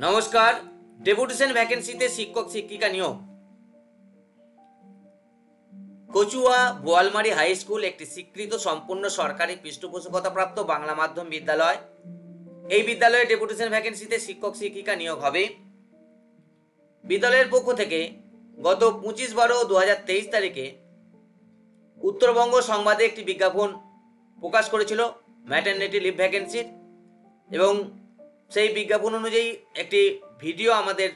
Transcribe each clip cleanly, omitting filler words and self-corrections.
নমস্কার। ডেপুটেশন ভ্যাকেন্সিতে শিক্ষক শিক্ষিকা নিয়োগ। কচুয়া বোয়ালমারি হাই স্কুল একটি স্বীকৃত সম্পূর্ণ সরকারি পৃষ্ঠপোষকতাপ্রাপ্ত বাংলা মাধ্যম বিদ্যালয়। এই বিদ্যালয়ে ডেপুটেশন ভ্যাকেন্সিতে শিক্ষক শিক্ষিকা নিয়োগ হবে। বিদ্যালয়ের পক্ষ থেকে গত 25/12/2023 তারিখে উত্তরবঙ্গ সংবাদে একটি বিজ্ঞাপন প্রকাশ করেছিল ম্যাটারনিটি লিভ ভ্যাকেন্সির, এবং সেই বিজ্ঞাপন অনুযায়ী একটি ভিডিও আমাদের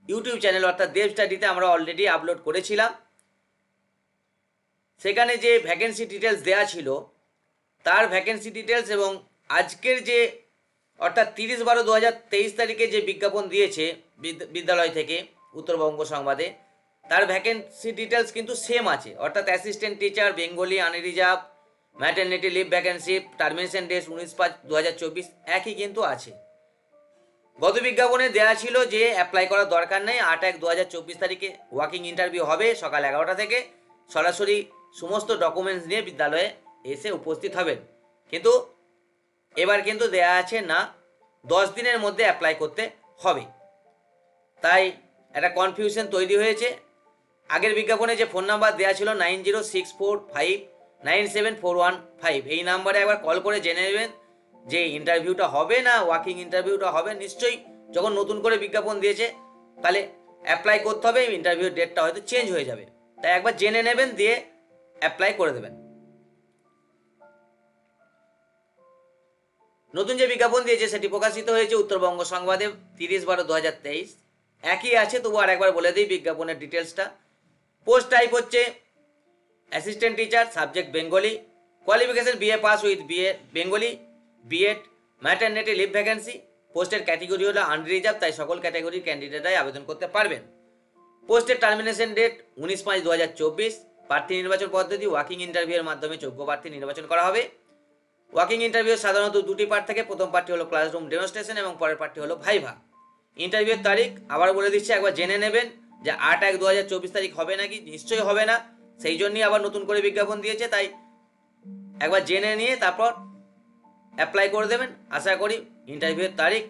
ইউটিউব চ্যানেল অর্থাৎ দেব স্টাডিতে আমরা অলরেডি আপলোড করেছিলাম। সেখানে যে ভ্যাকেন্সি ডিটেলস দেওয়া ছিল তার ভ্যাকেন্সি ডিটেলস এবং আজকের যে অর্থাৎ 30/12/2023 তারিখে যে বিজ্ঞাপন দিয়েছে বিদ্যালয় থেকে উত্তরবঙ্গ সংবাদে, তার ভ্যাকেন্সি ডিটেলস কিন্তু সেম আছে। অর্থাৎ assistant teacher Bengali unreserve, maternity leave vacancy, termination date 19/5/2024 একই কিন্তু আছে। গত বিজ্ঞাপনে দেওয়া ছিল যে অ্যাপ্লাই করার দরকার নেই, 8/1/2024 তারিখে ওয়াকিং ইন্টারভিউ হবে সকাল 11টা থেকে। সরাসরি সমস্ত ডকুমেন্টস নিয়ে বিদ্যালয়ে এসে উপস্থিত হবেন। কিন্তু এবার কিন্তু দেয়া আছে না 10 দিনের মধ্যে অ্যাপ্লাই করতে হবে। তাই একটা কনফিউশন তৈরি হয়েছে। আগের বিজ্ঞাপনে যে ফোন নাম্বার দেওয়া ছিল 9064597415, এই নাম্বারে একবার কল করে জেনে নেবেন যে ইন্টারভিউটা হবে না ওয়াকিং ইন্টারভিউটা হবে। নিশ্চয়ই যখন নতুন করে বিজ্ঞাপন দিয়েছে তাহলে অ্যাপ্লাই করতে হবে, ইন্টারভিউর ডেটটা হয়তো চেঞ্জ হয়ে যাবে, তাই একবার জেনে নেবেন দিয়ে অ্যাপ্লাই করে দেবেন। নতুন যে বিজ্ঞাপন দিয়েছে সেটি প্রকাশিত হয়েছে উত্তরবঙ্গ সংবাদে 30/12/2023, একই আছে, তবু আর একবার বলে দিই বিজ্ঞাপনের ডিটেলসটা। পোস্ট টাইপ হচ্ছে assistant teacher, subject Bengali, qualification BA pass with BA Bengali, BEd, maternity leave vacancy. পোস্টের ক্যাটেগরি হলো আনরিজার্ভ, তাই সকল ক্যাটাগরির ক্যান্ডিডেটরাই আবেদন করতে পারবেন। পোস্টের টার্মিনেশন ডেট 19/5/2024। প্রার্থী নির্বাচন পদ্ধতি ওয়াকিং ইন্টারভিউয়ের মাধ্যমে যোগ্য প্রার্থী নির্বাচন করা হবে। ওয়াকিং ইন্টারভিউ সাধারণত দুটি পার্ট থাকে, প্রথম পার্টটি হলো ক্লাসরুম ডেমনস্ট্রেশন এবং পরের পার্টটি হলো ভাইভা। ইন্টারভিউর তারিখ আবার বলে দিচ্ছি, একবার জেনে নেবেন যে 8/1/2024 তারিখ হবে নাকি। নিশ্চয়ই হবে না, সেই জন্যই আবার নতুন করে বিজ্ঞাপন দিয়েছে, তাই একবার জেনে নিয়ে তারপর অ্যাপ্লাই করে দেবেন। আশা করি ইন্টারভিউর তারিখ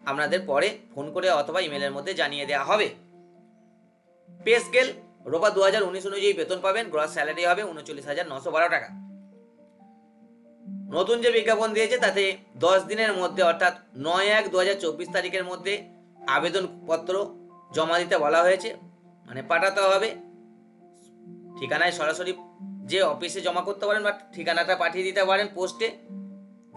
আপনাদের পরে ফোন করে অথবা ইমেলের মধ্যে জানিয়ে দেওয়া হবে। পে স্কেল রোপা 2019 অনুযায়ী বেতন পাবেন। গ্রস স্যালারি হবে 39,912 টাকা। নতুন যে বিজ্ঞাপন দিয়েছে তাতে 10 দিনের মধ্যে অর্থাৎ 9/1/2024 তারিখের মধ্যে আবেদনপত্র জমা দিতে বলা হয়েছে, মানে পাঠাতে হবে। ঠিকানায় সরাসরি যে অফিসে জমা করতে পারেন বা ঠিকানাটা পাঠিয়ে দিতে পারেন পোস্টে,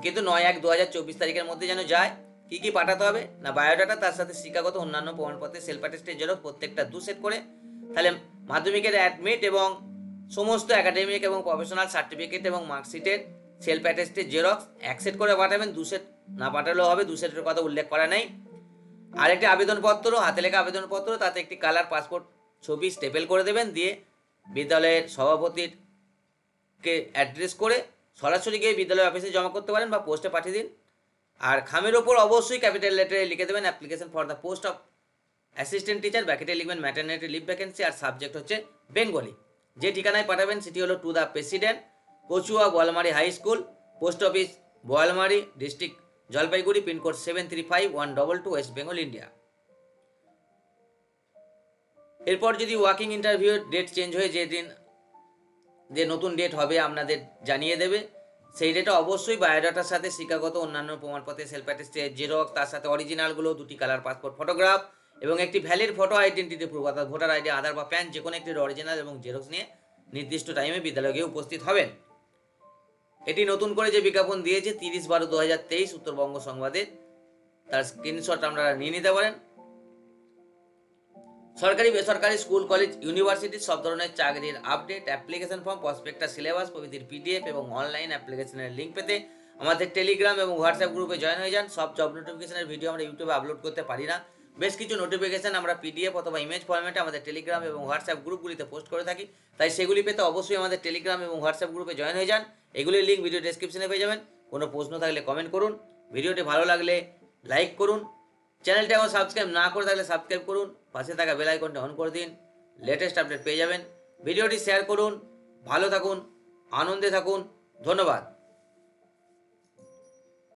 কিন্তু 9/1/2024 তারিখের মধ্যে যেন যায়। কি কি পাঠাতে হবে না, বায়োডাটা, তার সাথে শিক্ষাগত অন্যান্য প্রমাণপত্রের সেলফ অ্যাটেস্টেড জেরক্স প্রত্যেকটা 2 সেট করে। তাহলে মাধ্যমিকের অ্যাডমিট এবং সমস্ত একাডেমিক এবং প্রফেশনাল সার্টিফিকেট এবং মার্কশিটের সেলফ অ্যাটেস্টেড জেরক্স 1 সেট করে পাঠাবেন। 2 সেট না পাঠালেও হবে, 2 সেটের কথা উল্লেখ করা নেই। আরেকটি আবেদনপত্র, হাতে লেখা আবেদনপত্র, তাতে একটি কালার পাসপোর্ট ছবি স্টেপল করে দেবেন, দিয়ে বিদ্যালয়ের সভাপতিকে অ্যাড্রেস করে সরাসরি গিয়ে বিদ্যালয় অফিসে জমা করতে পারেন বা পোস্টে পাঠিয়ে দিন। আর খামের ওপর অবশ্যই ক্যাপিটাল লেটারে লিখে দেবেন application for the post of assistant teacher, ব্র্যাকেটে লিখবেন ম্যাটারনিটি লিভ ভ্যাকেন্সি, আর সাবজেক্ট হচ্ছে বেঙ্গলি। যে ঠিকানায় পাঠাবেন সেটি হলো to the president, Kachua Boalmari high school, post office Boalmari, district Jalpaiguri, pincode 735122, West Bengal, India. এরপর যদি ওয়াকিং ইন্টারভিউর ডেট চেঞ্জ হয়ে যে নতুন ডেট হবে আপনাদের জানিয়ে দেবে। সেই ডেটে অবশ্যই বায়োডাটার সাথে শিক্ষাগত অন্যান্য প্রমাণপত্রের সেলফ অ্যাটেস্টেড জেরক্স, তার সাথে অরিজিনালগুলো, 2টি কালার পাসপোর্ট ফটোগ্রাফ এবং একটি ভ্যালিড ফটো আইডেন্টিটি প্রুফ অর্থাৎ ভোটার আইডি, আধার বা প্যান, যে কোনো একটি অরিজিনাল এবং জেরক্স নিয়ে নির্দিষ্ট টাইমে বিদ্যালয়ে গিয়ে উপস্থিত হবেন। এটি নতুন করে যে বিজ্ঞাপন দিয়েছে 30/12/2023 উত্তরবঙ্গ সংবাদে, তার স্ক্রিনশট আপনারা নিয়ে নিতে পারেন। সরকারি বেসরকারি স্কুল কলেজ ইউনিভার্সিটির সব ধরনের চাকরির update, application form, prospectus, syllabus প্রভৃতির পিডিএফ এবং অনলাইন অ্যাপ্লিকেশনের লিঙ্ক পেতে আমাদের টেলিগ্রাম এবং হোয়াটসঅ্যাপ গ্রুপে জয়েন হয়ে যান। সব জব নোটিফিকেশনের ভিডিও আমরা ইউটিউবে আপলোড করতে পারি না, বেশ কিছু নোটিফিকেশন আমরা পিডিএফ অথবা ইমেজ ফরম্যাটে আমাদের টেলিগ্রাম এবং হোয়াটসঅ্যাপ গ্রুপগুলিতে পোস্ট করে থাকি, তাই সেগুলি পেতে অবশ্যই আমাদের টেলিগ্রাম এবং হোয়াটসঅ্যাপ গ্রুপে জয়েন হয়ে যান। এগুলির লিঙ্ক ভিডিও ডেসক্রিপশনে পেয়ে যাবেন। কোনো প্রশ্ন থাকলে কমেন্ট করুন, ভিডিওটি ভালো লাগলে লাইক করুন, চ্যানেলটি এখন সাবস্ক্রাইব না করে থাকলে সাবস্ক্রাইব করুন, পাশে থাকা বেল আইকনটি অন করে দিন, লেটেস্ট আপডেট পেয়ে যাবেন। ভিডিওটি শেয়ার করুন, ভালো থাকুন, আনন্দে থাকুন, ধন্যবাদ।